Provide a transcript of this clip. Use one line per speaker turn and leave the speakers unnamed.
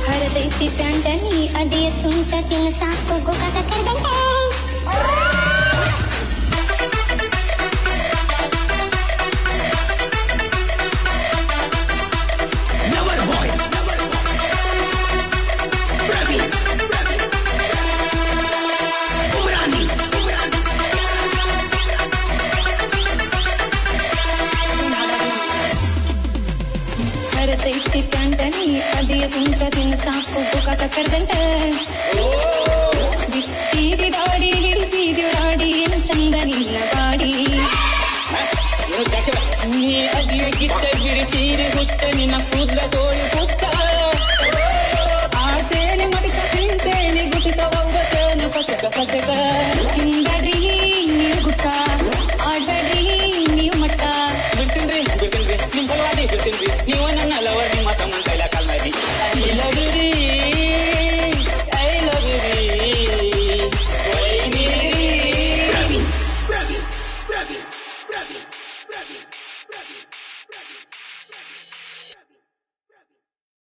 ಹರದೈತಿ ಪ್ಯಾಂಡನಿ ಅಡಿಯ ತುಂಟ ತಿನ್ನ ಸಾಕು ಗೋಕಾಕ ಕರೆದಂತೆ ಹರದೈತಿ ಪ್ಯಾಂಡನಿ ಅಡಿಯ ತುಂಟ ತಿನ್ನ ಸಾಕು ಗೋಕಾಕ ಕರೆದಂತೆ ಬಿಟ್ಟಿದಿ ದಾಡಿ ಹಿಡಿಸಿದಿ ರಾಡಿ ಏನು ಚಂದ ನಿನ್ನ ಬಾಡಿ
ನೀ ಅದಿಯ ಕಿಚ್ಚ ಬಿಡಿಸಿರಿ ಹುಚ್ಚ ನಿನ್ನ ಕೂದಲ ತೋಡಿ